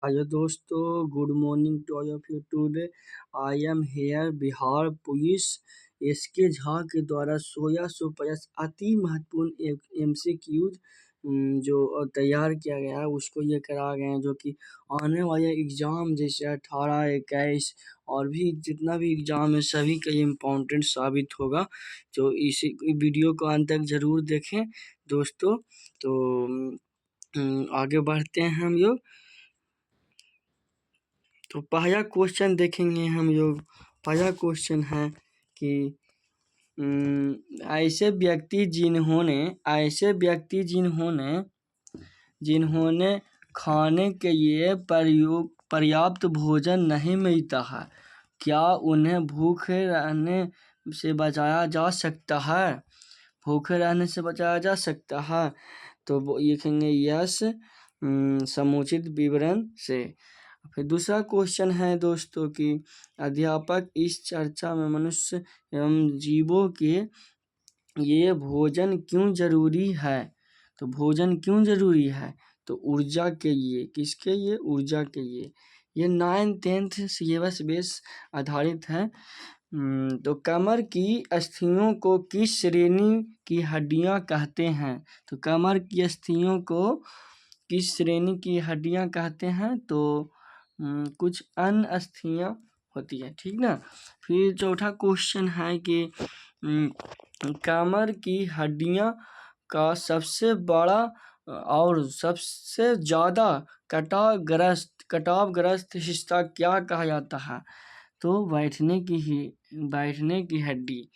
Hello दोस्तों, good morning to all of you. Today I am here Bihar police SK Jha के द्वारा 1650 अति महत्वपूर्ण एमसीक्यूज जो तैयार किया गया है उसको ये करा गए हैं, जो कि आने वाले एग्जाम जैसे 18, 21 और भी जितना भी एग्जाम है सभी का इम्पोर्टेंट साबित होगा। तो इसी वीडियो को अंत तक जरूर देखें दोस्तों। तो आगे बढ़ते हैं हम लोग। तो पहला क्वेश्चन देखेंगे हम लोग। पहला क्वेश्चन है कि ऐसे व्यक्ति जिन्होंने खाने के लिए पर्याप्त भोजन नहीं मिलता है, क्या उन्हें भूखे रहने से बचाया जा सकता है? भूखे रहने से बचाया जा सकता है तो वो लिखेंगे यस समुचित विवरण से। फिर दूसरा क्वेश्चन है दोस्तों कि अध्यापक इस चर्चा में मनुष्य एवं जीवों के ये भोजन क्यों जरूरी है? तो भोजन क्यों जरूरी है? तो ऊर्जा के लिए। किसके लिए? ऊर्जा के लिए। ये 9th 10th सिलेबस बेस आधारित है। तो कमर की अस्थियों को किस श्रेणी की हड्डियां कहते हैं? तो कमर की अस्थियों को किस श्रेणी की हड्डियां कहते हैं? तो कुछ अन्य अस्थियां होती है, ठीक ना। फिर चौथा क्वेश्चन है कि कमर की हड्डियां का सबसे बड़ा और सबसे ज्यादा कटावग्रस्त हिस्सा क्या कहा जाता है? तो बैठने की हड्डी।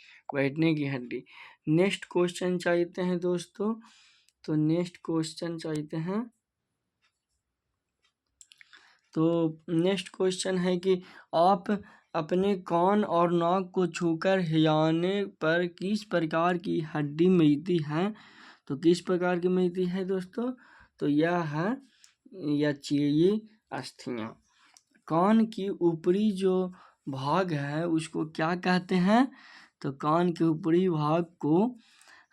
नेक्स्ट क्वेश्चन चाहते हैं दोस्तों। तो नेक्स्ट क्वेश्चन चाहते हैं। तो नेक्स्ट क्वेश्चन है कि आप अपने कान और नाक को छूकर हिलाने पर किस प्रकार की हड्डी मिलती है? तो किस प्रकार की मिलती है दोस्तों? तो यह है लचीली अस्थियां। कान की ऊपरी जो भाग है उसको क्या कहते हैं? तो कान के ऊपरी भाग को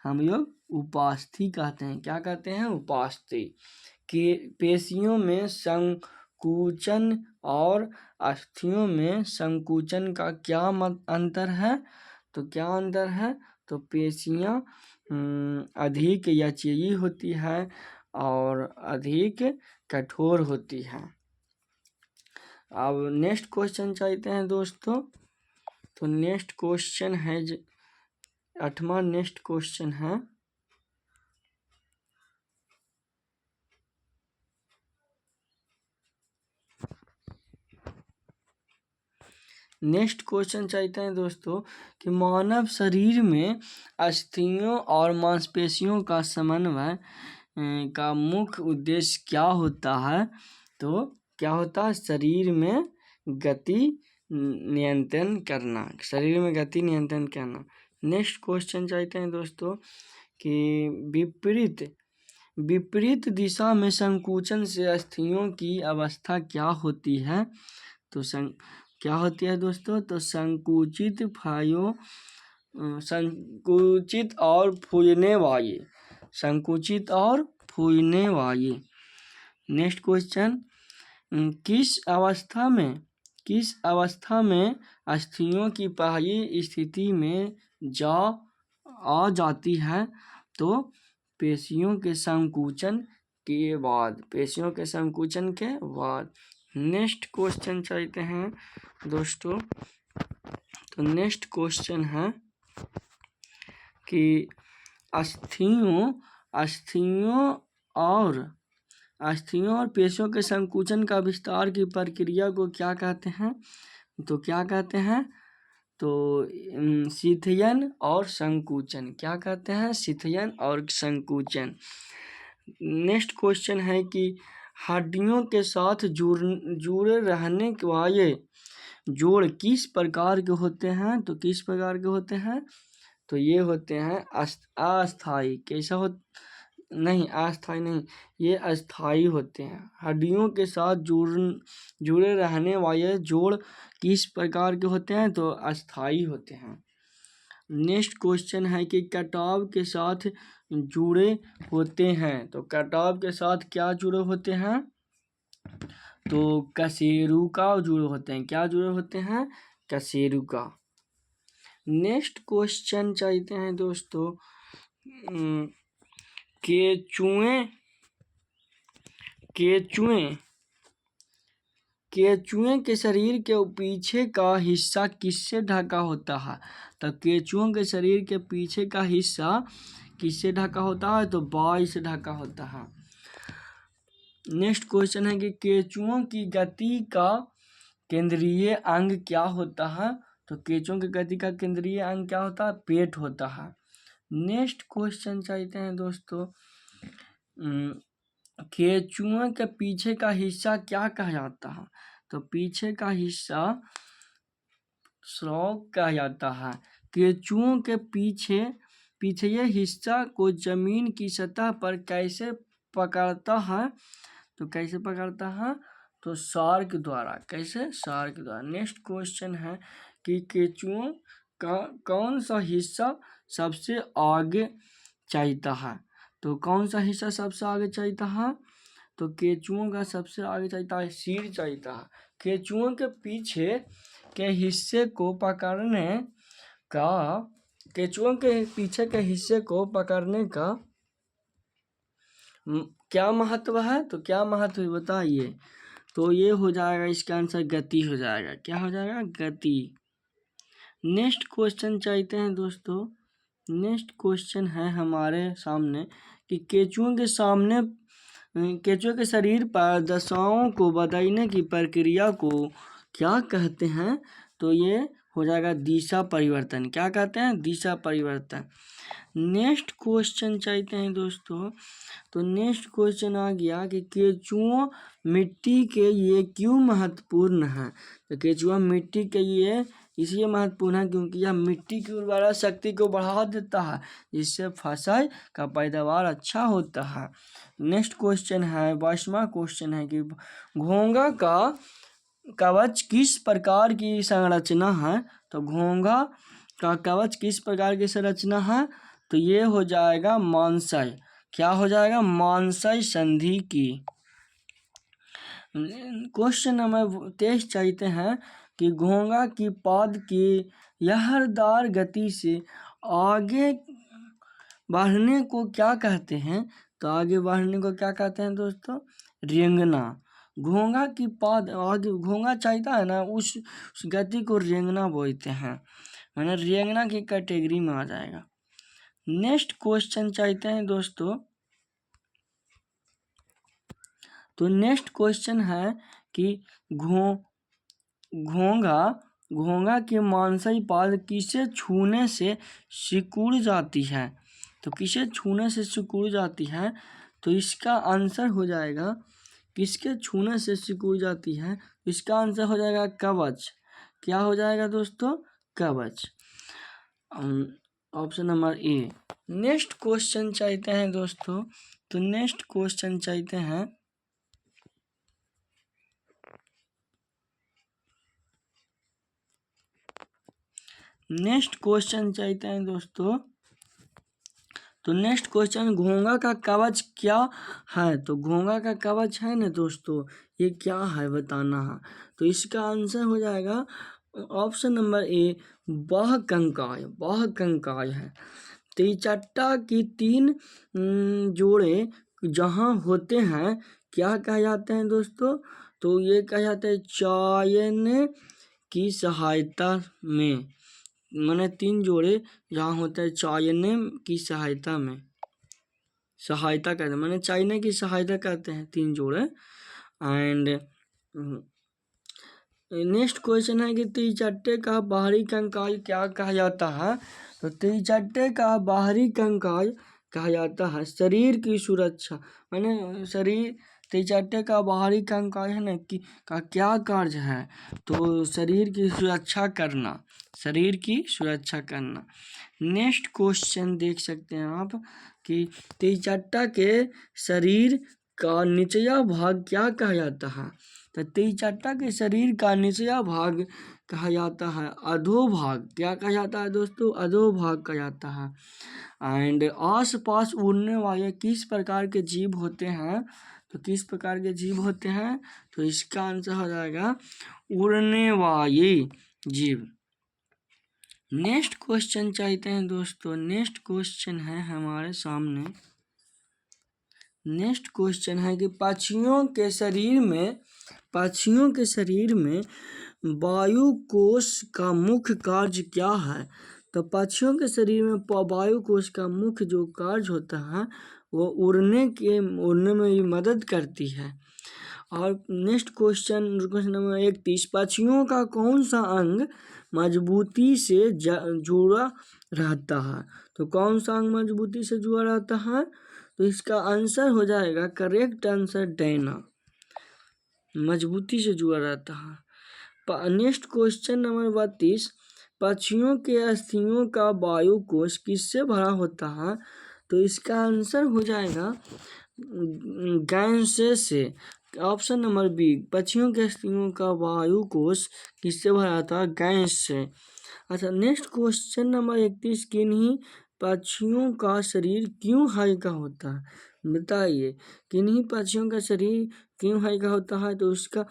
हम लोग उपास्थि कहते हैं। क्या कहते हैं? उपास्थि। के पेशियों में संकुचन और अस्थियों में संकुचन का क्या अंतर है? तो क्या अंतर है? तो पेशियां अधिक लचीली होती है और अधिक कठोर होती है। अब नेक्स्ट क्वेश्चन चाहते हैं दोस्तों। तो नेक्स्ट क्वेश्चन है 8वां नेक्स्ट क्वेश्चन है नेक्स्ट क्वेश्चन चाहते हैं दोस्तों कि मानव शरीर में अस्थियों और मांसपेशियों का समन्वय का मुख्य उद्देश्य क्या होता है? तो क्या होता है? शरीर में गति नियंत्रण करना। नेक्स्ट क्वेश्चन चाहते हैं दोस्तों कि विपरीत दिशा में संकुचन से अस्थियों की अवस्था क्या होती है? तो क्या होती है दोस्तों? तो संकुचित और फूलने वाली। नेक्स्ट क्वेश्चन किस अवस्था में अस्थियों की पहली स्थिति में आ जाती है? तो पेशियों के संकुचन के बाद। नेक्स्ट क्वेश्चन चाहते हैं दोस्तों। तो नेक्स्ट क्वेश्चन है कि अस्थियों और पेशियों के संकुचन का विस्तार की प्रक्रिया को क्या कहते हैं? तो क्या कहते हैं? तो शिथिलन और संकुचन। क्या कहते हैं? शिथिलन और संकुचन। नेक्स्ट क्वेश्चन है कि हड्डियों के साथ जुड़े रहने वाले जोड़ किस प्रकार के होते हैं? तो किस प्रकार के होते हैं? तो ये होते हैं अस्थाई। अस्थाई नहीं, ये अस्थाई होते हैं। हड्डियों के साथ जुड़े रहने वाले जोड़ किस प्रकार के होते हैं? तो अस्थाई होते हैं। नेक्स्ट क्वेश्चन है कि कटाव के साथ जुड़े होते हैं। तो कटाव के साथ क्या जुड़े होते हैं? तो कशेरुका जुड़े होते हैं। क्या जुड़े होते हैं? कशेरुका। नेक्स्ट क्वेश्चन चाहते हैं दोस्तों, केचुए के शरीर के पीछे का हिस्सा किससे ढका होता है? तो केचुओं के शरीर के पीछे का हिस्सा किससे ढका होता है? तो बाल से ढका होता है। नेक्स्ट क्वेश्चन है कि केचुओं की गति का केंद्रीय अंग क्या होता है? तो केचुओं की गति का केंद्रीय अंग क्या होता है? पेट होता है। नेक्स्ट क्वेश्चन चाहते हैं दोस्तों, केचुओं के पीछे का हिस्सा क्या कहा जाता है? तो पीछे का हिस्सा श्रोक कहा जाता है। केचुओं के पीछे ये हिस्सा को जमीन की सतह पर कैसे पकड़ता है? तो कैसे पकड़ता है? तो शार्क द्वारा। कैसे? शार्क द्वारा। नेक्स्ट क्वेश्चन है कि केचुओं का कौन सा हिस्सा सबसे आगे चलता है? तो कौन सा हिस्सा सबसे आगे चलता है? तो केचुओं का सबसे आगे चलता है सिर चलता है। केचुओं के पीछे के हिस्से को पकड़ने का केचुओं के पीछे के हिस्से को पकड़ने का क्या महत्व है? तो क्या महत्व है बताइए। तो ये हो जाएगा, इसका आंसर गति हो जाएगा। क्या हो जाएगा? गति। नेक्स्ट क्वेश्चन चाहते हैं दोस्तों, नेक्स्ट क्वेश्चन है हमारे सामने कि केचुओं के शरीर पर दशाओं को बदलने की प्रक्रिया को क्या कहते हैं? तो ये हो जाएगा दिशा परिवर्तन। क्या कहते हैं? दिशा परिवर्तन। नेक्स्ट क्वेश्चन चाहते हैं दोस्तों, तो नेक्स्ट क्वेश्चन आ गया कि केचुआ मिट्टी के लिए क्यों महत्वपूर्ण है? तो केचुआ मिट्टी के लिए इसलिए महत्वपूर्ण है क्योंकि यह मिट्टी की उर्वरा शक्ति को बढ़ा देता है, जिससे फसल का पैदावार अच्छा होता है। नेक्स्ट क्वेश्चन है, 22वां क्वेश्चन है कि घोंघा का कवच किस प्रकार की संरचना है? तो घोंघा का कवच किस प्रकार की संरचना है? तो ये हो जाएगा मांसल। क्या हो जाएगा? मांसल संधि की। क्वेश्चन नंबर 23 चाहते हैं कि घोंघा की पाद की लहरदार गति से आगे बढ़ने को क्या कहते हैं? तो आगे बढ़ने को क्या कहते हैं दोस्तों? रेंगना। घोंघा की पाद आगे घोंघा चाहता है ना, उस गति को रेंगना बोलते हैं, मैंने रेंगना की कैटेगरी में आ जाएगा। नेक्स्ट क्वेश्चन चाहते हैं दोस्तों, तो नेक्स्ट क्वेश्चन है कि घोंघा की मांसल पाद किसे छूने से सिकुड़ जाती है? तो किसे छूने से सिकुड़ जाती है? तो इसका आंसर हो जाएगा, किसके छूने से सिकुड़ जाती है? इसका आंसर हो जाएगा कवच। क्या हो जाएगा दोस्तों? कवच। Option number A. Next question चाहते हैं दोस्तों, तो नेक्स्ट क्वेश्चन चाहते हैं दोस्तों, तो नेक्स्ट क्वेश्चन घोंघा का कवच क्या है? तो घोंघा का कवच है ना दोस्तों, ये क्या है बताना है। तो इसका आंसर हो जाएगा ऑप्शन नंबर ए, बाह्य कंकाय है। त्रिचट्टा की 3 जोड़े जहाँ होते हैं क्या कहा जाते हैं दोस्तों? तो ये कहा जाता है चयन की सहायता में, मैंने 3 जोड़े जहाँ होता है चयन की सहायता में, सहायता कहते हैं, मैंने चयन की सहायता कहते हैं 3 जोड़े। एंड नेक्स्ट क्वेश्चन है कि त्रिचट्टे का बाहरी कंकाल क्या कहा जाता है? तो त्रिचट्टे का बाहरी कंकाल कहा जाता है शरीर की सुरक्षा, मैंने शरीर त्रिचट्टे का बाहरी कंकाल है ना कि का क्या कार्य है? तो शरीर की सुरक्षा करना, शरीर की सुरक्षा करना। नेक्स्ट क्वेश्चन देख सकते हैं आप कि त्रिचट्टा के शरीर का निचला भाग क्या कहा जाता है? तो त्रिचट्टा के शरीर का निचला भाग कहा जाता है अधोभाग। क्या कहा जाता है दोस्तों? अधोभाग कहा जाता है। एंड आसपास उड़ने वाले किस प्रकार के जीव होते हैं? तो किस प्रकार के जीव होते हैं? तो इसका आंसर हो जाएगा उड़ने वाले जीव। नेक्स्ट क्वेश्चन चाहते हैं दोस्तों, नेक्स्ट क्वेश्चन है हमारे सामने। नेक्स्ट क्वेश्चन है कि पक्षियों के शरीर में वायु कोश का मुख्य कार्य क्या है? तो पक्षियों के शरीर में वायु कोश का मुख्य जो कार्य होता है वो उड़ने में भी मदद करती है। और नेक्स्ट क्वेश्चन नंबर 31, पक्षियों का कौन सा अंग मजबूती से जुड़ा रहता है? तो कौन सा अंग मजबूती से जुड़ा रहता है? तो इसका आंसर हो जाएगा, करेक्ट आंसर डैना, मजबूती से जुड़ा रहता है। नेक्स्ट क्वेश्चन नंबर 32, पक्षियों के अस्थियों का वायु कोश किससे भरा होता है? तो इसका आंसर हो जाएगा गैस से। ऑप्शन नंबर बी, पक्षियों के अस्थियों का वायु कोश किससे भरा था? गैस से। अच्छा, नेक्स्ट क्वेश्चन नंबर 31, किन्हीं पक्षियों का शरीर क्यों हल्का होता है? बताइए, किन्हीं पक्षियों का शरीर क्यों हल्का होता है? तो उसका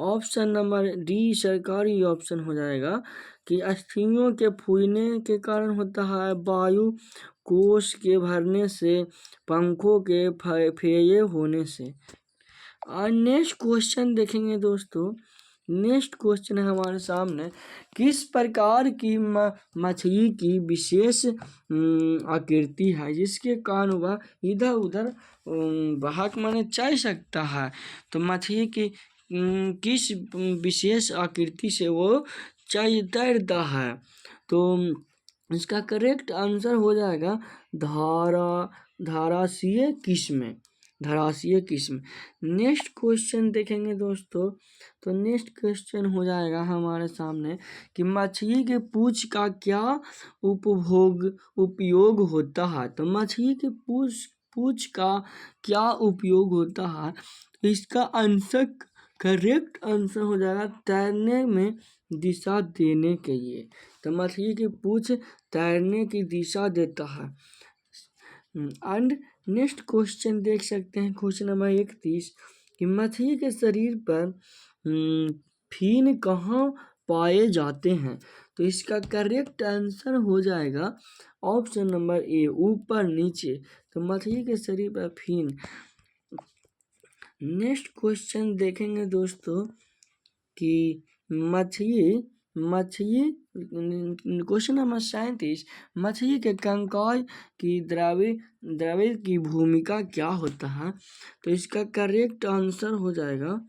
ऑप्शन नंबर डी सरकारी ऑप्शन हो जाएगा कि अस्थियों के फूलने के कारण होता है, वायु कोश के भरने से, पंखों के फैले होने से। और नेक्स्ट क्वेश्चन देखेंगे दोस्तों, नेक्स्ट क्वेश्चन है हमारे सामने, किस प्रकार की मछली की विशेष आकृति है जिसके कारण वह इधर उधर बहक माने चल सकता है? तो मछली की किस विशेष आकृति से वो तैरता है? तो इसका करेक्ट आंसर हो जाएगा धारासीय किस्म। नेक्स्ट क्वेश्चन देखेंगे दोस्तों, तो नेक्स्ट क्वेश्चन हो जाएगा हमारे सामने कि मछली के पूंछ का क्या उपयोग होता है? तो मछली के पूंछ का क्या उपयोग होता है? तो इसका आंसर, करेक्ट आंसर हो जाएगा तैरने में दिशा देने के लिए। तो मछली की पूंछ तैरने की दिशा देता है। एंड नेक्स्ट क्वेश्चन देख सकते हैं, क्वेश्चन नंबर 31, कि मछली के शरीर पर फिन कहाँ पाए जाते हैं? तो इसका करेक्ट आंसर हो जाएगा ऑप्शन नंबर ए, ऊपर नीचे। तो मछली के शरीर पर फिन। नेक्स्ट क्वेश्चन देखेंगे दोस्तों कि क्वेश्चन नंबर 37, मछली के कंकाल की द्रव्य की भूमिका क्या होता है? तो इसका करेक्ट आंसर हो जाएगा,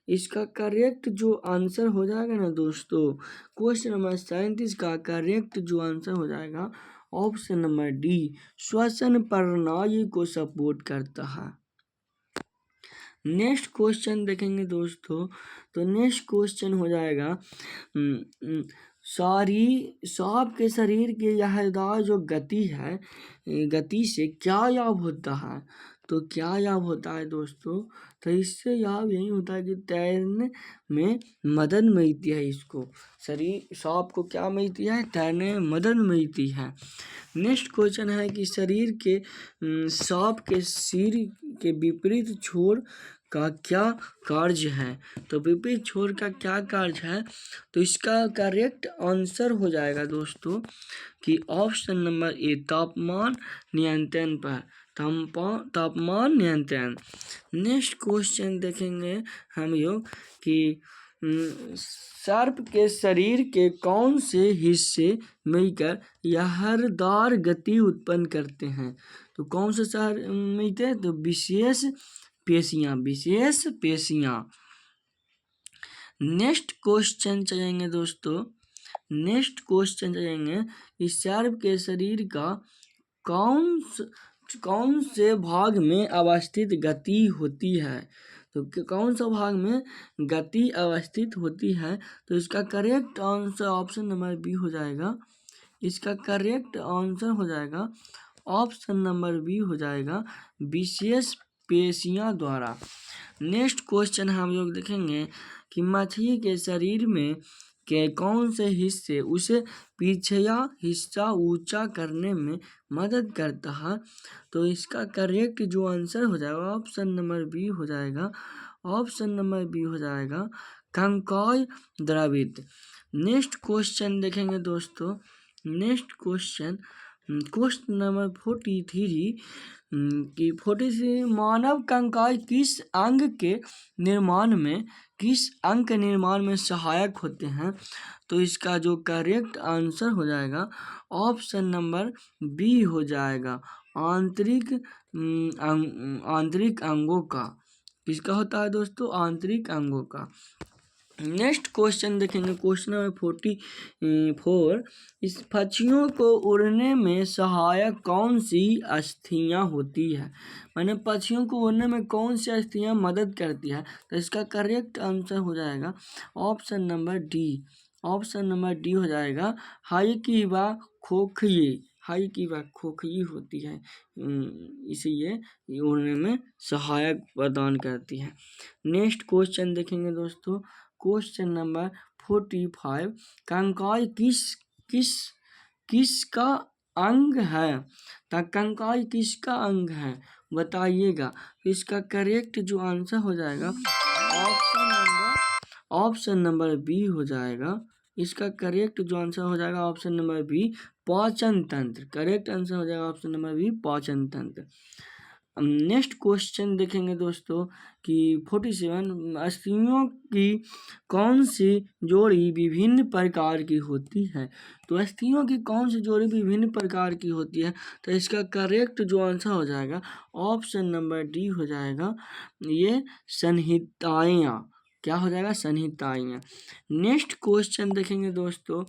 इसका करेक्ट जो आंसर हो जाएगा ना दोस्तों, क्वेश्चन नंबर 37 का करेक्ट जो आंसर हो जाएगा ऑप्शन नंबर डी, श्वसन प्रणाली को सपोर्ट करता है। नेक्स्ट क्वेश्चन देखेंगे दोस्तों, तो नेक्स्ट क्वेश्चन हो जाएगा, सांप के शरीर के लहरदार जो गति है, गति से क्या लाभ होता है? तो क्या लाभ होता है दोस्तों? तो इससे लाभ यही होता है कि तैरने में मदद मिलती है। इसको सांप को क्या मिलती है? तैरने में मदद मिलती है। नेक्स्ट क्वेश्चन है कि शरीर के सांप के सिर के विपरीत छोर का क्या कार्य है? तो विपरीत छोर का क्या कार्य है? तो इसका करेक्ट आंसर हो जाएगा दोस्तों कि ऑप्शन नंबर ए, तापमान नियंत्रण पर, तापमान नियंत्रण। नेक्स्ट क्वेश्चन देखेंगे हम लोग कि सर्प के शरीर के कौन से हिस्से मिलकर लहरदार गति उत्पन्न करते हैं? तो कौन से शहर मिलते हैं? तो विशेष पेशियां। नेक्स्ट क्वेश्चन चलेंगे दोस्तों, नेक्स्ट क्वेश्चन चलेंगे कि सर्प के शरीर का कौन से भाग में अवस्थित गति होती है? तो कौन सा भाग में गति अवस्थित होती है? तो इसका correct answer option number B हो जाएगा, इसका करेक्ट आंसर हो जाएगा ऑप्शन नंबर बी हो जाएगा, विशेष पेशियां द्वारा। नेक्स्ट क्वेश्चन हम लोग देखेंगे कि मछली के शरीर में के कौन से हिस्से उसे पिछया हिस्सा ऊंचा करने में मदद करता है? तो इसका करेक्ट जो आंसर हो जाएगा ऑप्शन नंबर बी हो जाएगा। ऑप्शन नंबर बी हो जाएगा कंकाल द्रवित। नेक्स्ट क्वेश्चन देखेंगे दोस्तों। नेक्स्ट क्वेश्चन क्वेश्चन नंबर 43 कि 43 मानव कंकाल किस अंग के निर्माण में सहायक होते हैं? तो इसका जो करेक्ट आंसर हो जाएगा ऑप्शन नंबर बी हो जाएगा आंतरिक अंगों का। किसका होता है दोस्तों? आंतरिक अंगों का। नेक्स्ट क्वेश्चन देखेंगे क्वेश्चन नंबर 44 इस पक्षियों को उड़ने में सहायक कौन सी अस्थियां होती है? माने पक्षियों को उड़ने में कौन सी अस्थियां मदद करती है? तो इसका करेक्ट आंसर हो जाएगा option number D. Option number D हो जाएगा हाई की व खोखी होती है, इसे ये उड़ने में सहायक प्रदान करती है। नेक्स्ट क्वेश्चन देखेंगे दोस्तों क्वेश्चन नंबर 45 कंकाल किसका अंग है? तो कंकाल किसका अंग है बताइएगा। इसका करेक्ट जो आंसर हो जाएगा ऑप्शन नंबर बी हो जाएगा। इसका करेक्ट जो आंसर हो जाएगा ऑप्शन नंबर बी पाचन तंत्र। करेक्ट आंसर हो जाएगा ऑप्शन नंबर बी पाचन तंत्र। नेक्स्ट क्वेश्चन देखेंगे दोस्तों कि 47 अस्थियों की कौन सी जोड़ी विभिन्न प्रकार की होती है? तो अस्थियों की कौन सी जोड़ी विभिन्न प्रकार की होती है? तो इसका करेक्ट जो आंसर हो जाएगा ऑप्शन नंबर डी हो जाएगा ये संहिताएं। क्या हो जाएगा? संहिताएं। नेक्स्ट क्वेश्चन देखेंगे दोस्तों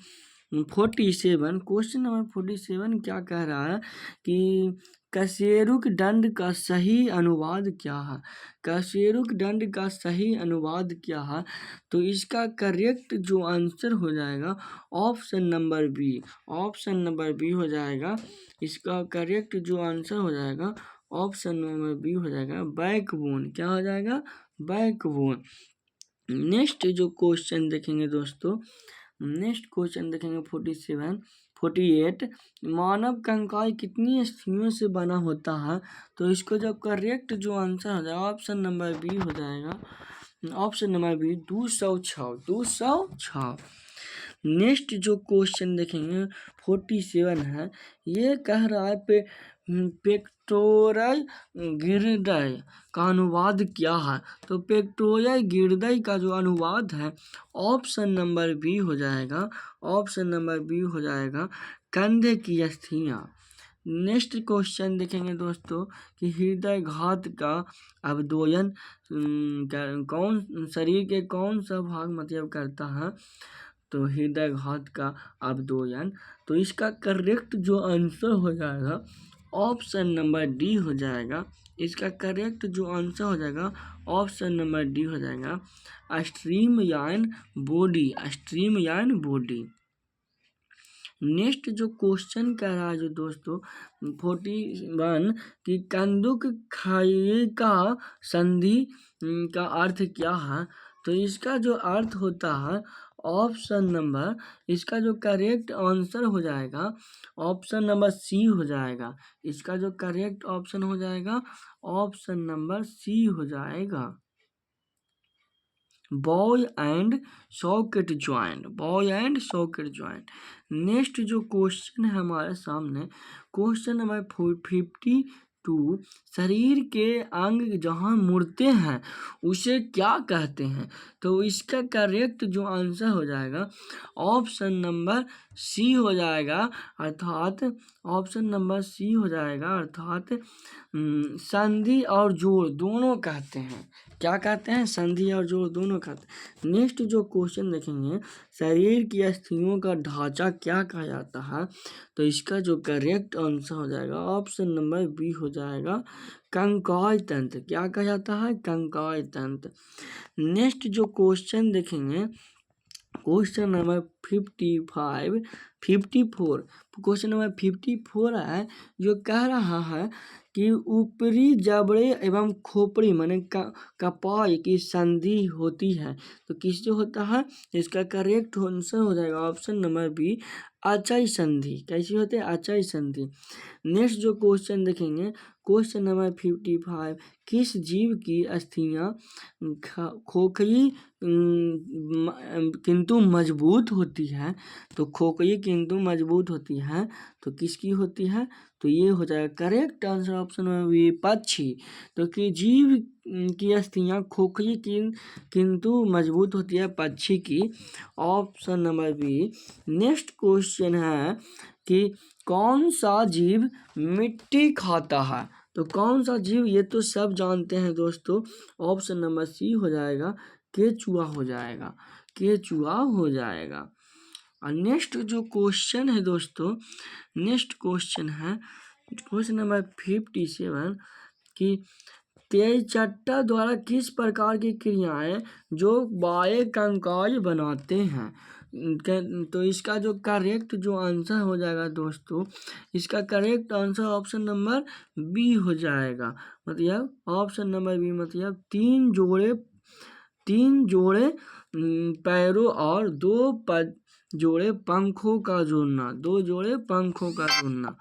47 क्वेश्चन नंबर 47 क्या कह रहा है कि कशेरुक दंड का सही अनुवाद क्या है? कशेरुक दंड का सही अनुवाद क्या है? तो इसका करेक्ट जो आंसर हो जाएगा option number B. Option number B हो जाएगा। इसका करेक्ट जो आंसर हो जाएगा ऑप्शन नंबर बी हो जाएगा बैकबोन। क्या हो जाएगा? बैकबोन। नेक्स्ट जो क्वेश्चन देखेंगे दोस्तों नेक्स्ट क्वेश्चन देखेंगे 48 मानव कंकाल कितनी अस्थियों से बना होता है? तो इसको जब करेक्ट जो आंसर हो जाएगा ऑप्शन नंबर बी हो जाएगा। Option number B 206। नेक्स्ट जो क्वेश्चन देखेंगे 47 है ये कह रहा है पेक्टोरल गिरदय का अनुवाद क्या है? तो पेक्टोरल गिरदय का जो अनुवाद है ऑप्शन नंबर बी हो जाएगा। ऑप्शन नंबर बी हो जाएगा कंधे की अस्थियां। नेक्स्ट क्वेश्चन देखेंगे दोस्तों कि हृदय घात का अवदोलन कौन शरीर के कौन सा भाग मतलब करता है? तो हृदय घात का अवदोलन। तो इसका करेक्ट जो आंसर हो जाएगा ऑप्शन नंबर डी हो जाएगा। इसका करेक्ट जो आंसर हो जाएगा ऑप्शन नंबर डी हो जाएगा स्ट्रीमलाइन बॉडी। नेक्स्ट जो क्वेश्चन कह रहा है जो दोस्तों 41 कि कंदुक खाई का संधि का अर्थ क्या है? तो इसका जो अर्थ होता है ऑप्शन नंबर इसका जो करेक्ट आंसर हो जाएगा ऑप्शन नंबर सी हो जाएगा। इसका जो करेक्ट ऑप्शन हो जाएगा ऑप्शन नंबर सी हो जाएगा ball and socket joint. Next जो क्वेश्चन है हमारे सामने क्वेश्चन नंबर 52 शरीर के अंग जहाँ मुड़ते हैं उसे क्या कहते हैं? तो इसका करेक्ट जो आंसर हो जाएगा ऑप्शन नंबर सी हो जाएगा अर्थात ऑप्शन नंबर सी हो जाएगा अर्थात संधि और जोड़ दोनों कहते हैं। क्या कहते हैं? संधि और जोड़ दोनों कहते हैं। नेक्स्ट जो क्वेश्चन देखेंगे शरीर की अस्थियों का ढांचा क्या कहा जाता है? तो इसका जो करेक्ट आंसर हो जाएगा ऑप्शन नंबर बी हो जाएगा कंकाल तंत्र। क्या कहा जाता है? कंकाल तंत्र। नेक्स्ट जो क्वेश्चन देखेंगे क्वेश्चन नंबर 54 क्वेश्चन नंबर 54 है जो कह रहा है कि ऊपरी जबड़े एवं खोपड़ी माने कपाय की संधि होती है तो किससे होता है। इसका करेक्ट आंसर हो जाएगा ऑप्शन नंबर बी अचई संधि। कैसी होती है अचई संधि। नेक्स्ट जो क्वेश्चन देखेंगे क्वेश्चन नंबर 55 किस जीव की अस्थियां खोखली किंतु मजबूत होती है। तो खोखली किंतु मजबूत होती है तो किसकी होती है। तो ये हो जाएगा करेक्ट आंसर ऑप्शन में भी पक्षी। तो कि जीव की अस्थियां खोखली किंतु मजबूत होती है पक्षी की। Option number B. Next question है कि कौन सा जीव मिट्टी खाता है। तो कौन सा जीव ये तो सब जानते हैं दोस्तों। ऑप्शन नंबर सी हो जाएगा केचुआ हो जाएगा। केचुआ हो जाएगा। और नेक्स्ट जो क्वेश्चन है दोस्तों नेक्स्ट क्वेश्चन है क्वेश्चन नंबर 57 कि तेलचट्टा द्वारा किस प्रकार की क्रियाएं जो बाह्य कंकाल बनाते हैं। तो इसका जो करेक्ट जो आंसर हो जाएगा दोस्तों इसका correct answer option number B हो जाएगा। मतलब ऑप्शन नंबर बी मतलब तीन जोड़े पैरों और जोड़े पंखों का जोड़ना। दो जोड़े पंखों का जोड़ना।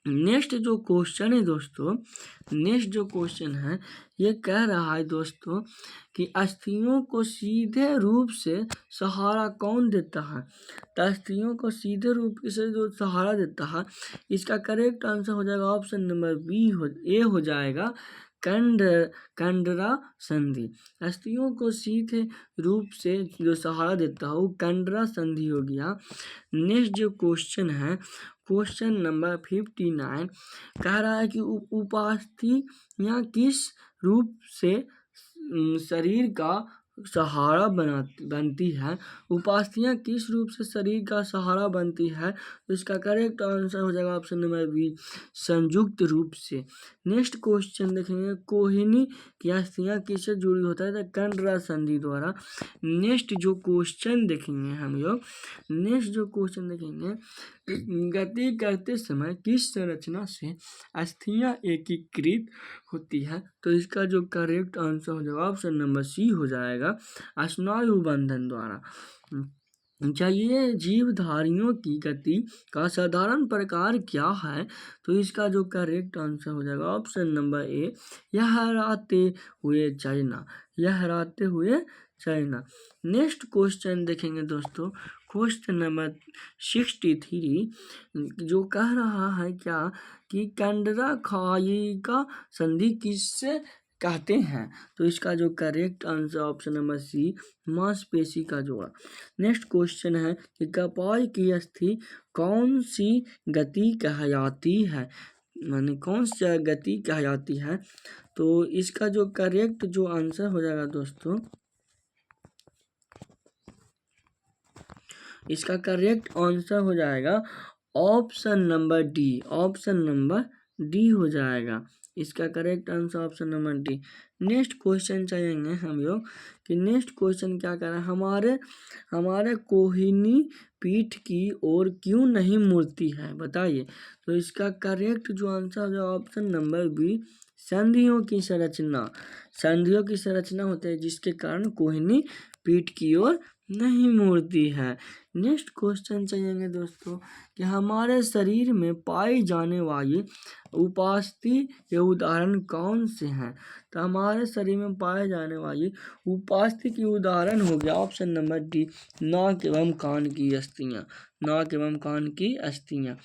नेक्स्ट जो क्वेश्चन है दोस्तों नेक्स्ट जो क्वेश्चन है ये कह रहा है दोस्तों कि अस्थियों को सीधे रूप से सहारा कौन देता है। तो अस्थियों को सीधे रूप से जो सहारा देता है इसका करेक्ट आंसर हो जाएगा ऑप्शन नंबर ए हो जाएगा कंडरा संधि। अस्थियों को सीधे रूप से जो सहारा देता है वो कंडरा संधि हो गया। नेक्स्ट जो क्वेश्चन है क्वेश्चन नंबर 59 कह रहा है कि उपास्थियां किस रूप से शरीर का सहारा बनती है। उपास्थियां किस रूप से शरीर का सहारा बनती है तो इसका करेक्ट आंसर हो जाएगा ऑप्शन नंबर बी संयुक्त रूप से। नेक्स्ट क्वेश्चन देखेंगे कोहिनी की अस्थियां किससे जुड़ी होता है तो कंडरा संधि द्वारा। नेक्स्ट जो क्वेश्चन देखेंगे हम लोग नेक्स्ट जो क्वेश्चन देखेंगे गति करते समय किस संरचना से अस्थियां एकीकृत होती है। तो इसका जो करेक्ट आंसर हो जाएगा ऑप्शन नंबर सी हो जाएगा स्नायु बंधन द्वारा। चाहिए जीवधारियों की गति का साधारण प्रकार क्या है। तो इसका जो करेक्ट आंसर हो जाएगा ऑप्शन नंबर ए लहराते हुए चलना। नेक्स्ट क्वेश्चन देखेंगे दोस्तों क्वेश्चन नंबर 63 जो कह रहा है क्या कि कंडरा कायिका संधि किससे कहते हैं। तो इसका जो correct answer option number C मांसपेशी का जोड़ा। नेक्स्ट क्वेश्चन है कि कपाल की अस्थि कौन सी गति कहलाती है माने कौन सी गति कहलाती है। तो इसका जो करेक्ट जो आंसर हो जाएगा दोस्तों इसका करेक्ट आंसर हो जाएगा ऑप्शन नंबर डी हो जाएगा। इसका correct answer option number D. Next question चाहिए हम लोग कि नेक्स्ट क्वेश्चन क्या कर रहा है हमारे कोहिनी पीठ की ओर क्यों नहीं मुड़ती है बताइए। तो इसका करेक्ट जो आंसर है ऑप्शन नंबर बी संधियों की संरचना होती है जिसके कारण कोहिनी पीठ की ओर नहीं मुड़ती है। नेक्स्ट क्वेश्चन चाहिए दोस्तों कि हमारे शरीर में पाई जाने वाली उपास्थि के उदाहरण कौन से हैं। तो हमारे शरीर में पाए जाने वाली उपास्थि की उदाहरण हो गया ऑप्शन नंबर डी नाक एवं कान की अस्थियां।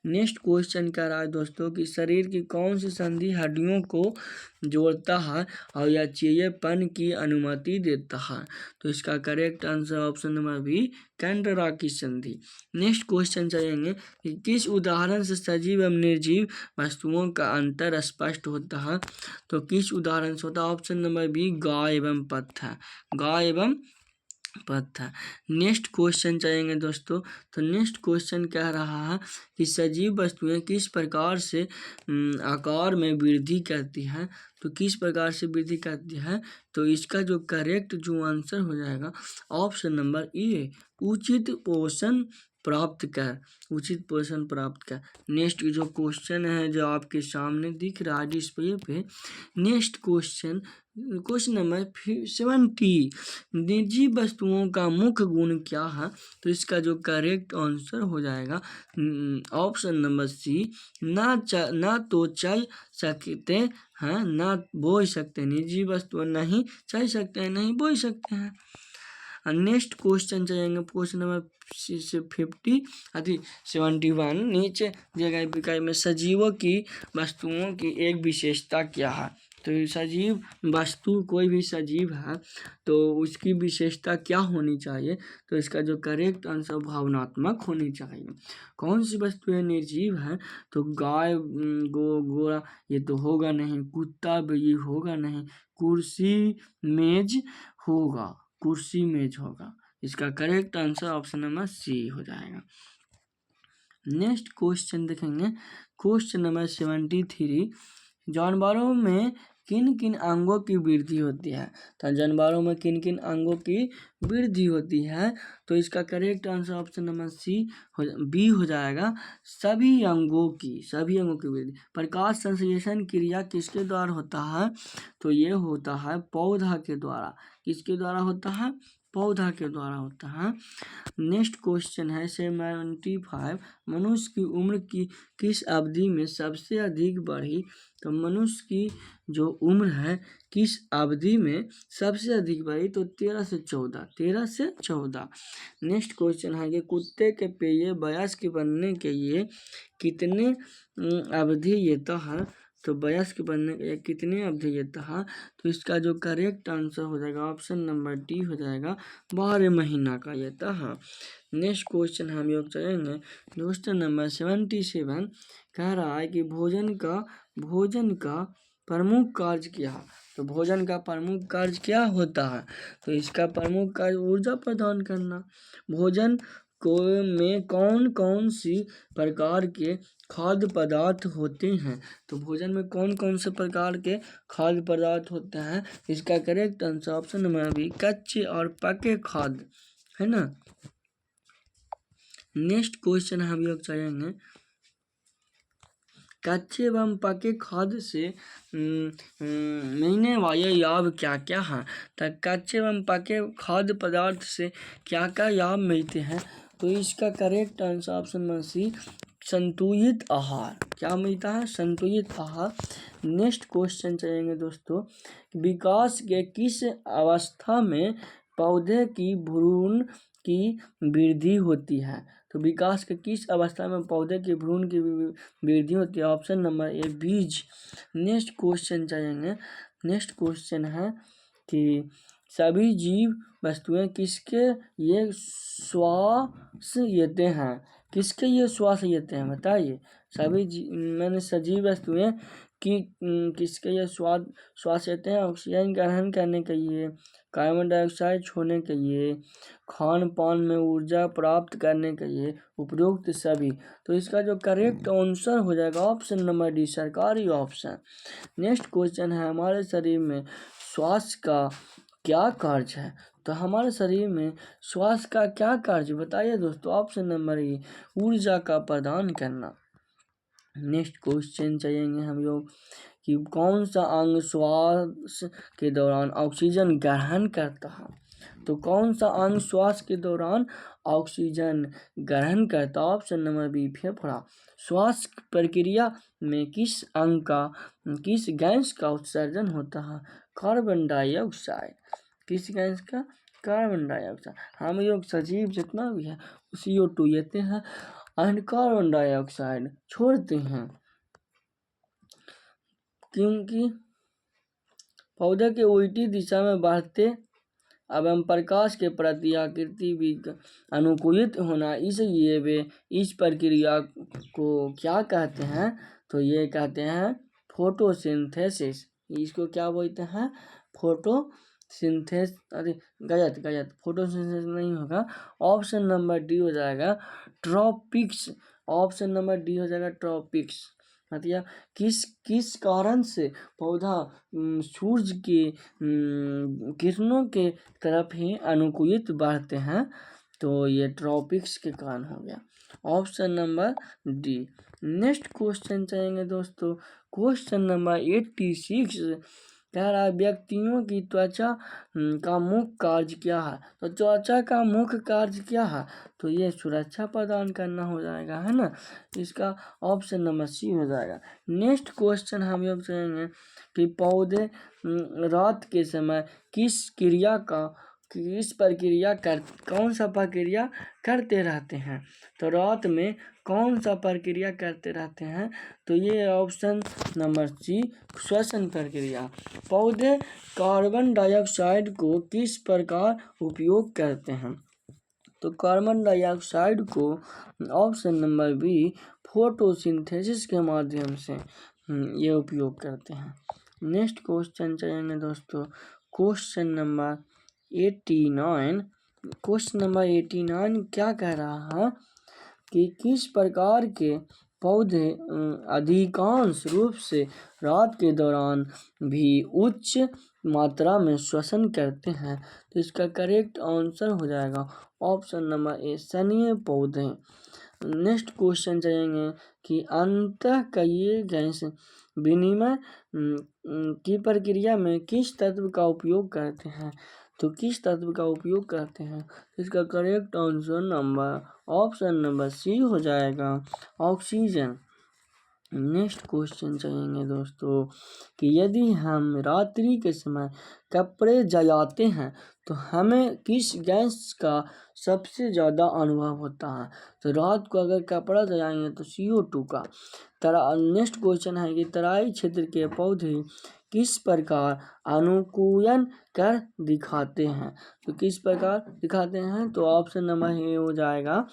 नेक्स्ट क्वेश्चन कह रहा है दोस्तों कि शरीर की कौन सी संधि हड्डियों को जोड़ता है और लचीलेपन की अनुमति देता है। तो इसका correct answer option number B कंडरा की संधि। नेक्स्ट क्वेश्चन चाहिए कि किस उदाहरण से सजीव एवं निर्जीव वस्तुओं का अंतर स्पष्ट होता है। तो किस उदाहरण से होता है ऑप्शन नंबर बी गाय एवं पद था। नेक्स्ट क्वेश्चन चाहेंगे दोस्तों, तो नेक्स्ट क्वेश्चन कह रहा है कि सजीव वस्तुएं किस प्रकार से आकार में वृद्धि करती हैं। तो किस प्रकार से वृद्धि करती है, तो इसका जो करेक्ट जो आंसर हो जाएगा ऑप्शन नंबर ए, उचित पोषण प्राप्त कर, उचित पोषण प्राप्त कर। नेक्स्ट जो क्वेश्चन है जो आपके सामने दिख रहा है डिस्प्ले पे, नेक्स्ट क्वेश्चन नंबर 70, निजी वस्तुओं का मुख्य गुण क्या है। तो इसका जो करेक्ट आंसर हो जाएगा ऑप्शन नंबर सी, ना तो चल सकते हैं ना बोल सकते। निजी वस्तु नहीं चल सकते हैं नहीं बोल सकते हैं। नेक्स्ट क्वेश्चन जाएंगे क्वेश्चन नंबर 71, नीचे दिए गए विकल्प में सजीवों की वस्तुओं की एक विशेषता क्या है। तो सजीव वस्तु कोई भी सजीव है तो उसकी विशेषता क्या होनी चाहिए। तो इसका जो करेक्ट आंसर भावनात्मक होनी चाहिए। कौन सी वस्तुएं निर्जीव हैं, तो गाय घोड़ा ये तो होगा नहीं, कुत्ता भी होगा नहीं, कुर्सी मेज होगा, कुर्सी मेज होगा। इसका correct answer option number C हो जाएगा। नेक्स्ट क्वेश्चन देखेंगे क्वेश्चन नंबर 73, जानवरों में किन किन अंगों की वृद्धि होती है। तो जानवरों में किन किन अंगों की वृद्धि होती है, तो इसका correct answer option number B हो जाएगा, सभी अंगों की वृद्धि। प्रकाश संश्लेषण क्रिया किसके द्वारा होता है, तो ये होता है पौधा के द्वारा। किसके द्वारा होता है, पौधा के द्वारा होता है। नेक्स्ट क्वेश्चन है 75, मनुष्य की उम्र की किस अवधि में सबसे अधिक बढ़ी। तो मनुष्य की जो उम्र है किस अवधि में सबसे अधिक बढ़ी, तो 13 से 14। नेक्स्ट क्वेश्चन है कि कुत्ते के पेय वयस्क बनने के लिए कितने अवधि लेता है। तो वयस्क बनने के लिए कितने अवधि लेता है, तो इसका जो करेक्ट आंसर हो जाएगा ऑप्शन नंबर डी हो जाएगा, 12 महीना का लेता है। नेक्स्ट क्वेश्चन हम लोग चलेंगे क्वेश्चन नंबर 77, कह रहा है कि भोजन का प्रमुख कार्य क्या है। तो भोजन का प्रमुख कार्य क्या होता है, तो इसका प्रमुख कार्य ऊर्जा प्रदान करना। भोजन में कौन कौन सी प्रकार के खाद्य पदार्थ होते हैं। तो भोजन में कौन कौन से प्रकार के खाद्य पदार्थ होते हैं, इसका correct answer option number B, कच्चे और पके खाद्य, है ना। नेक्स्ट क्वेश्चन हम लोग चलेंगे कच्चे एवं पके खाद्य से मिलने वाले लाभ क्या क्या हैं। तो कच्चे एवं पके खाद्य पदार्थ से क्या क्या लाभ मिलते हैं, तो इसका correct answer option number C, संतुलित आहार। क्या मिलता है, संतुलित आहार। नेक्स्ट क्वेश्चन चलेंगे दोस्तों, विकास के किस अवस्था में पौधे की भ्रूण की वृद्धि होती है। तो विकास के किस अवस्था में पौधे की भ्रूण की वृद्धि होती है, ऑप्शन नंबर ए, बीज। नेक्स्ट क्वेश्चन चलेंगे, नेक्स्ट क्वेश्चन है कि सभी जीव वस्तुएं किसके ये श्वास लेते हैं। किसके ये श्वास लेते हैं बताइए। मैंने सजीव वस्तुएं कि किसके ये श्वास लेते हैं, ऑक्सीजन ग्रहण करने के लिए, कार्बन डाइऑक्साइड छोड़ने के लिए, खान पान में ऊर्जा प्राप्त करने के लिए, उपरोक्त सभी। तो इसका जो करेक्ट आंसर हो जाएगा ऑप्शन नंबर डी, सरकारी ऑप्शन। नेक्स्ट क्वेश्चन है, हमारे शरीर में श्वास का क्या कार्य है। तो हमारे शरीर में श्वास का क्या कार्य बताइए दोस्तों, ऑप्शन नंबर ए, ऊर्जा का प्रदान करना। नेक्स्ट क्वेश्चन चाहिए हम लोग कि कौन सा अंग श्वास के दौरान ऑक्सीजन ग्रहण करता है। तो कौन सा अंग श्वास के दौरान ऑक्सीजन ग्रहण करता, ऑप्शन नंबर बी, फेफड़ा। श्वास प्रक्रिया में किस गैस का उत्सर्जन होता है, कार्बन डाइऑक्साइड। किस गैस का, कार्बन डाइऑक्साइड। हम लोग सजीव जितना भी है CO2 लेते हैं एंड कार्बन डाइऑक्साइड छोड़ते हैं, क्योंकि पौधे के उल्टी दिशा में बढ़ते एवं प्रकाश के प्रति आकृति भी अनुकूलित होना, इसलिए वे इस प्रक्रिया को क्या कहते हैं, तो ये कहते हैं फोटोसिंथेसिस। इसको क्या बोलते हैं, फोटोसिंथेसिस। फोटोसिंथेसिस, अरे गलत फोटोसिंथेसिस नहीं होगा। ऑप्शन नंबर डी हो जाएगा ट्रॉपिक्स। ऑप्शन नंबर डी हो जाएगा ट्रॉपिक्स। मतलब किस कारण से पौधा सूर्य के किरणों के तरफ ही अनुकूलित बढ़ते हैं, तो ये ट्रॉपिक्स के कारण हो गया। Option number D. Next question चलेंगे दोस्तों, क्वेश्चन नंबर 86 कह रहा है व्यक्तियों की त्वचा का मुख्य कार्य क्या है। तो त्वचा का मुख्य कार्य क्या है, तो ये सुरक्षा प्रदान करना हो जाएगा, है ना। इसका ऑप्शन नंबर सी हो जाएगा। नेक्स्ट क्वेश्चन हम ये चलेंगे कि पौधे रात के समय कौन सा प्रक्रिया करते रहते हैं। तो रात में कौन सा प्रक्रिया करते रहते हैं, तो ये ऑप्शन नंबर सी श्वसन प्रक्रिया। पौधे कार्बन डाइऑक्साइड को किस प्रकार उपयोग करते हैं, तो कार्बन डाइऑक्साइड को ऑप्शन नंबर बी फोटोसिंथेसिस के माध्यम से ये उपयोग करते हैं। नेक्स्ट क्वेश्चन चलेंगे दोस्तों, क्वेश्चन नंबर 89। क्वेश्चन नंबर 89 क्या कह रहा है कि किस प्रकार के पौधे अधिकांश रूप से रात के दौरान भी उच्च मात्रा में श्वसन करते हैं, तो इसका करेक्ट आंसर हो जाएगा ऑप्शन नंबर ए सनीय पौधे। नेक्स्ट क्वेश्चन चलेंगे कि अंतःक्रिय गैस विनिमय की प्रक्रिया में किस तत्व का उपयोग करते हैं, तो किस तत्व का उपयोग करते हैं, इसका correct answer number option number C हो जाएगा ऑक्सीजन। नेक्स्ट क्वेश्चन चलेंगे दोस्तों कि यदि हम रात्रि के समय कपड़े जलाते हैं तो हमें किस गैस का सबसे ज़्यादा अनुभव होता है, तो रात को अगर कपड़ा जलाएंगे तो CO2 का। नेक्स्ट क्वेश्चन है कि तराई क्षेत्र के पौधे किस प्रकार अनुकूलन कर दिखाते हैं, तो किस प्रकार दिखाते हैं, तो ऑप्शन नंबर ए हो जाएगा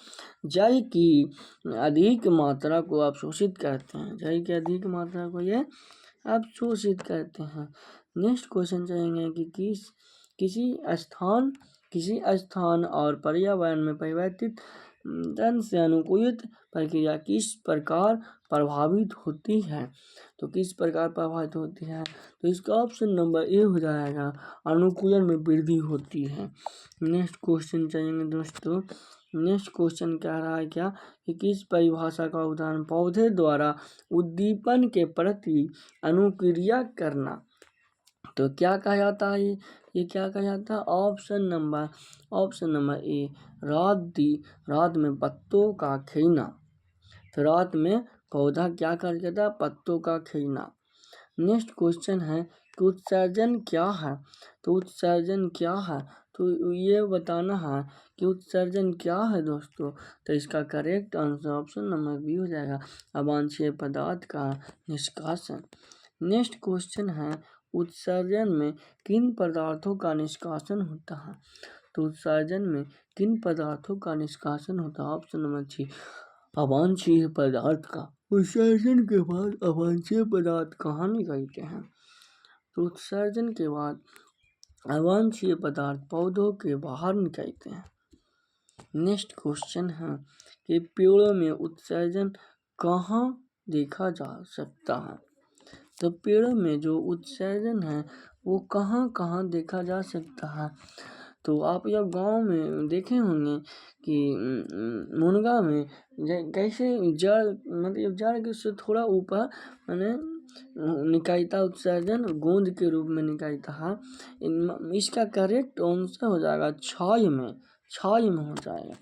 जल की अधिक मात्रा को अवशोषित करते हैं। जल की अधिक मात्रा को ये अवशोषित करते हैं। नेक्स्ट क्वेश्चन चलेंगे कि किसी स्थान और पर्यावरण में परिवर्तित तन से अनुकूलित प्रक्रिया किस प्रकार प्रभावित होती है, तो किस प्रकार प्रभावित होती है, तो इसका ऑप्शन नंबर ए हो जाएगा अनुकूलन में वृद्धि होती है। नेक्स्ट क्वेश्चन चलेंगे दोस्तों, नेक्स्ट क्वेश्चन कह रहा है क्या कि किस परिभाषा का उदाहरण पौधे द्वारा उद्दीपन के प्रति अनुक्रिया करना, तो क्या कहा जाता है, ये क्या कहा जाता है, ऑप्शन नंबर ए रात में पत्तों का खिलना। तो रात में पौधा क्या कर देता है, पत्तों का खिलना। नेक्स्ट क्वेश्चन है कि उत्सर्जन क्या है, तो उत्सर्जन क्या है, तो ये बताना है कि उत्सर्जन क्या है दोस्तों, तो इसका correct answer option number B हो जाएगा अवांछनीय पदार्थ का निष्कासन। नेक्स्ट क्वेश्चन है उत्सर्जन में किन पदार्थों का निष्कासन होता है, तो उत्सर्जन में किन पदार्थों का निष्कासन होता है, ऑप्शन नंबर सी अवांछनीय पदार्थ का। उत्सर्जन के बाद अवांछनीय पदार्थ कहाँ निकलते हैं, तो उत्सर्जन के बाद अवांछनीय पदार्थ पौधों के बाहर निकलते हैं। नेक्स्ट क्वेश्चन है कि पेड़ों में उत्सर्जन कहाँ देखा जा सकता है, तो पेड़ों में जो उत्सर्जन है वो कहाँ कहाँ देखा जा सकता है, तो आप जब गांव में देखे होंगे कि मुनगा में कैसे जड़ से थोड़ा ऊपर मैंने निकालता उत्सर्जन गोंद के रूप में निकालता है। इसका करेक्ट आंसर हो जाएगा छाल में हो जाएगा।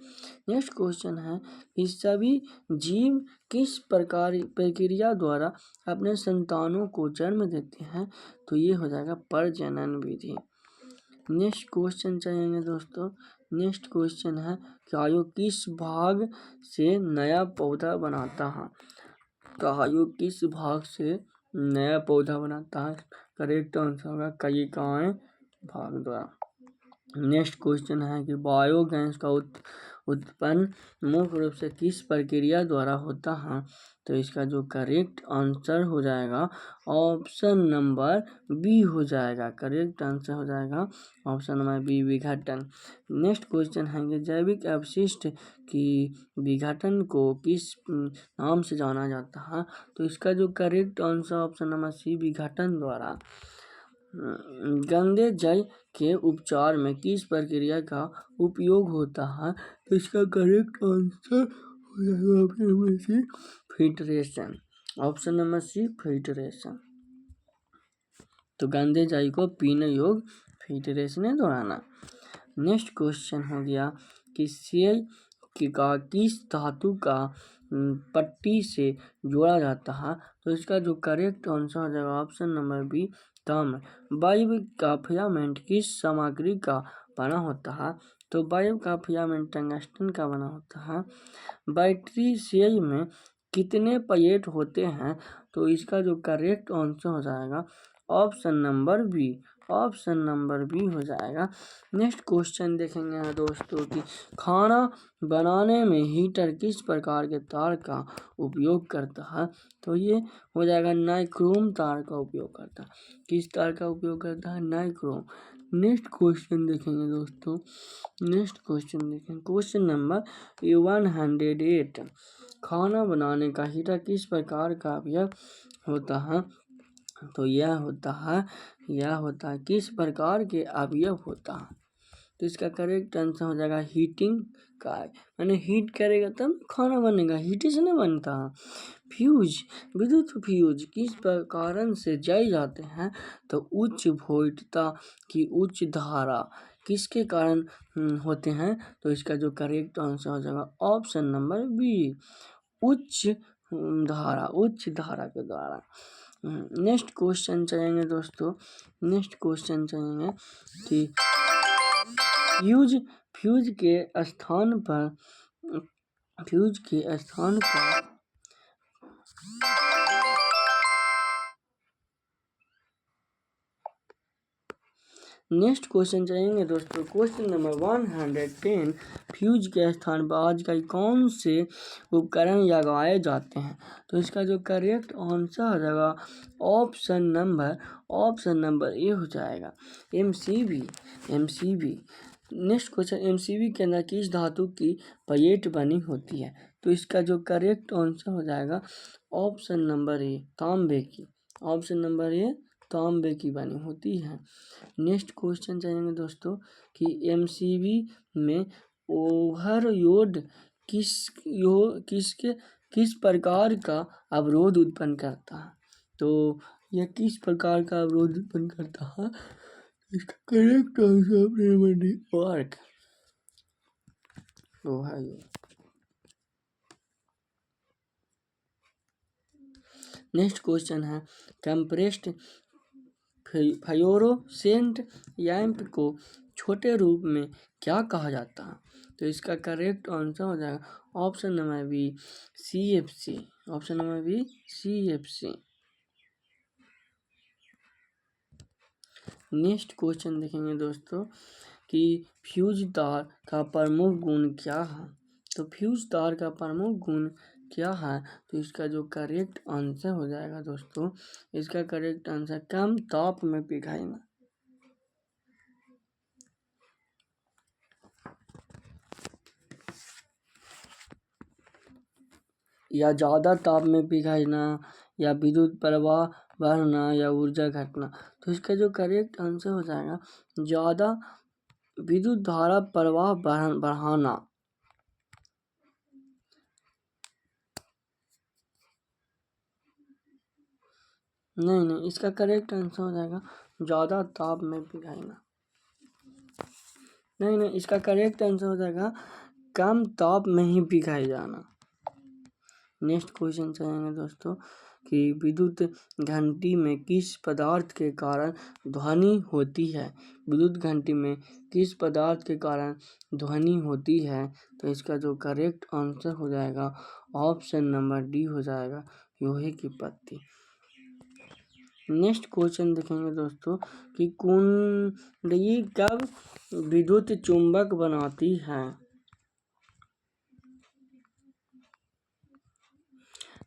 नेक्स्ट क्वेश्चन है कि सभी जीव किस प्रकार प्रक्रिया द्वारा अपने संतानों को जन्म देते हैं, तो ये हो जाएगा प्रजनन विधि। नेक्स्ट क्वेश्चन चलेंगे दोस्तों, नेक्स्ट क्वेश्चन है कि आयु किस भाग से नया पौधा बनाता है, तो आयु किस भाग से नया पौधा बनाता है, करेक्ट आंसर होगा कलिकाएं भाग द्वारा। नेक्स्ट क्वेश्चन है कि बायोगैस का उत्पन्न मुख्य रूप से किस प्रक्रिया द्वारा होता है। तो इसका जो करेक्ट आंसर हो जाएगा ऑप्शन नंबर बी हो जाएगा। करेक्ट आंसर हो जाएगा ऑप्शन नंबर बी, विघटन। नेक्स्ट क्वेश्चन है कि जैविक अपशिष्ट की विघटन को किस नाम से जाना जाता है। तो इसका जो correct answer option number C, विघटन द्वारा। गंदे जल के उपचार में किस प्रक्रिया का उपयोग होता है। तो इसका करेक्ट आंसर हो जाएगा option number C, filtration. Option number C, filtration. तो गंदे जल को पीने योग्य फिल्ट्रेशन दौराना। नेक्स्ट क्वेश्चन हो गया कि सेल का किस धातु का पट्टी से जोड़ा जाता है। तो इसका जो करेक्ट आंसर हो जाएगा ऑप्शन नंबर बी, ताम्र। बल्ब का फिलामेंट किस सामग्री का बना होता है। तो बल्ब का फिलामेंट टंगस्टन का बना होता है। बैटरी सेल में कितने प्लेट होते हैं। तो इसका जो करेक्ट आंसर हो जाएगा option number B, option number B हो जाएगा। नेक्स्ट क्वेश्चन देखेंगे दोस्तों कि खाना बनाने में हीटर किस प्रकार के तार का उपयोग करता है। तो ये हो जाएगा नाइक्रोम तार का उपयोग करता है। किस तार का उपयोग करता है, नाइक्रोम। नेक्स्ट क्वेश्चन देखेंगे दोस्तों, नेक्स्ट क्वेश्चन देखेंगे क्वेश्चन नंबर 108। खाना बनाने का हीटर किस प्रकार का उपयोग होता है। तो यह होता है किस प्रकार के अवयव होता है। तो इसका करेक्ट आंसर हो जाएगा हीटिंग का, यानी हीट करेगा तब खाना बनेगा, हीट से नहीं बनता। फ्यूज, विद्युत फ्यूज किस कारण से जल जाते हैं। तो उच्च वोल्टता की उच्च धारा किसके कारण होते हैं। तो इसका जो करेक्ट आंसर हो जाएगा ऑप्शन नंबर बी, उच्च धारा के द्वारा। नेक्स्ट क्वेश्चन चलेंगे दोस्तों, नेक्स्ट क्वेश्चन चलेंगे कि फ्यूज के स्थान पर नेक्स्ट क्वेश्चन चलेंगे दोस्तों, क्वेश्चन नंबर 110। फ्यूज के स्थान पर आजकल कौन से उपकरण लगाए जाते हैं। तो इसका जो करेक्ट आंसर हो जाएगा ऑप्शन नंबर ए हो जाएगा, एमसीबी। नेक्स्ट क्वेश्चन, एमसीबी के अंदर किस धातु की प्लेट बनी होती है। तो इसका जो करेक्ट आंसर हो जाएगा ऑप्शन नंबर ए, तांबे की। ऑप्शन नंबर ए, तांबे की बनी होती है। नेक्स्ट क्वेश्चन जाएंगे दोस्तों कि एमसीबी में ओवरलोड किस प्रकार का अवरोध उत्पन्न करता है। तो यह किस प्रकार का अवरोध उत्पन्न करता है। इसका correct answer work Ohio. Next question है कंप्रेस्ड फ्लोरोसेंट लैंप को छोटे रूप में क्या कहा जाता है। तो इसका करेक्ट आंसर हो जाएगा option number B, CFC। Option number B, CFC। Next question देखेंगे दोस्तों कि फ्यूज तार का प्रमुख गुण क्या है। तो फ्यूज तार का प्रमुख गुण क्या है। तो इसका जो करेक्ट आंसर हो जाएगा दोस्तों, इसका करेक्ट आंसर कम ताप में पिघलना। या ज़्यादा ताप में पिघलना, या विद्युत प्रवाह बढ़ना, या ऊर्जा घटना। तो इसका जो करेक्ट आंसर हो जाएगा ज़्यादा विद्युत धारा प्रवाह बढ़ाना। नहीं, इसका करेक्ट आंसर हो जाएगा ज़्यादा ताप में पिघलना। नहीं, इसका करेक्ट आंसर हो जाएगा कम ताप में ही पिघल जाना। नेक्स्ट क्वेश्चन चलेंगे दोस्तों कि विद्युत घंटी में किस पदार्थ के कारण ध्वनि होती है। विद्युत घंटी में किस पदार्थ के कारण ध्वनि होती है। तो इसका जो करेक्ट आंसर हो जाएगा ऑप्शन नंबर डी हो जाएगा, लोहे की पत्ती। नेक्स्ट क्वेश्चन देखेंगे दोस्तों कि कुंडली कब विद्युत चुंबक बनाती है।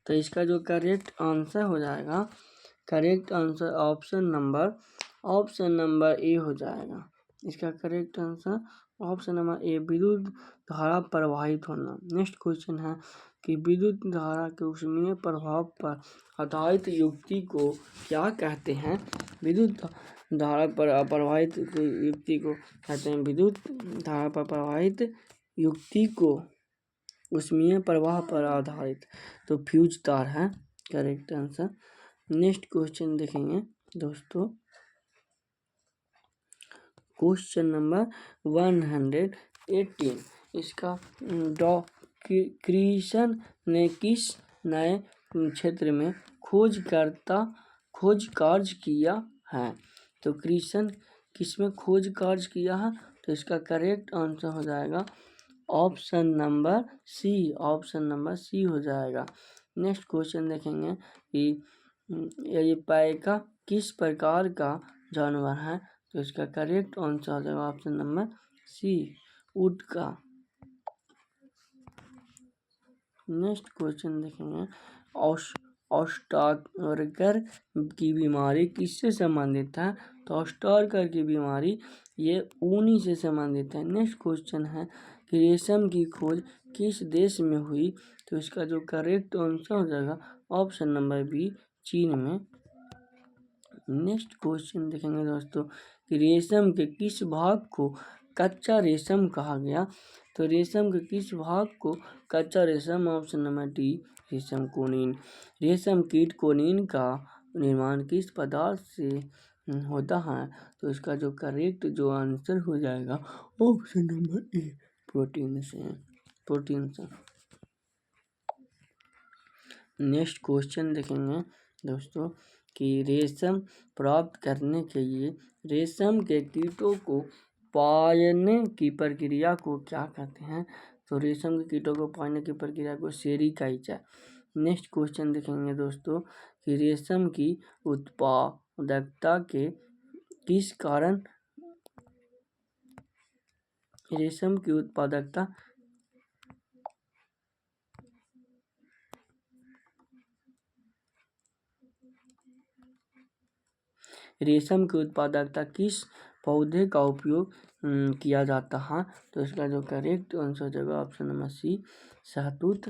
तो इसका जो करेक्ट आंसर हो जाएगा, correct answer option number A हो जाएगा। इसका correct answer option number A, विद्युत धारा प्रवाहित होना। नेक्स्ट क्वेश्चन है कि विद्युत धारा के ऊष्मीय प्रभाव पर आधारित युक्ति को क्या कहते हैं? विद्युत धारा पर प्रवाहित युक्ति को कहते हैं, विद्युत धारा पर प्रवाहित युक्ति को ऊष्मीय प्रवाह पर आधारित, तो फ्यूज तार है करेक्ट आंसर। नेक्स्ट क्वेश्चन देखेंगे दोस्तों, क्वेश्चन नंबर 118। इसका क्रिएशन ने किस नए क्षेत्र में खोज कार्य किया है? तो क्रिएशन किसमें खोज कार्य किया है? तो इसका करेक्ट आंसर हो जाएगा ऑप्शन नंबर सी हो जाएगा। नेक्स्ट क्वेश्चन देखेंगे कि ये पैका किस प्रकार का जानवर है? तो इसका करेक्ट आंसर हो जाएगा ऑप्शन नंबर सी, ऊंट का। नेक्स्ट क्वेश्चन देखेंगे, ऑस्टार्कर की बीमारी किससे संबंधित है? तो ऑस्टार्कर की बीमारी ये ऊनी से संबंधित है। नेक्स्ट क्वेश्चन है कि रेशम की खोज किस देश में हुई? तो इसका जो करेक्ट आंसर हो जाएगा ऑप्शन नंबर बी, चीन में। नेक्स्ट क्वेश्चन देखेंगे दोस्तों कि रेशम के किस भाग को कच्चा रेशम कहा गया? तो रेशम के किस भाग को कच्चा रेशम? ऑप्शन नंबर डी, रेशम कोनीन। रेशम कीट कोनीन का निर्माण किस पदार्थ से होता है? तो इसका जो करेक्ट जो आंसर हो जाएगा ऑप्शन नंबर ए, प्रोटीन से। नेक्स्ट क्वेश्चन देखेंगे दोस्तों कि रेशम प्राप्त करने के लिए रेशम के कीटों को पालने की प्रक्रिया को क्या कहते हैं? तो रेशम के कीटों को पालने की प्रक्रिया को सेरीकल्चर। नेक्स्ट क्वेश्चन देखेंगे दोस्तों कि रेशम की उत्पादकता के किस कारण रेशम की उत्पादकता किस पौधे का उपयोग किया जाता है? तो इसका जो करेक्ट आंसर हो जाएगा ऑप्शन नंबर सी, शहतूत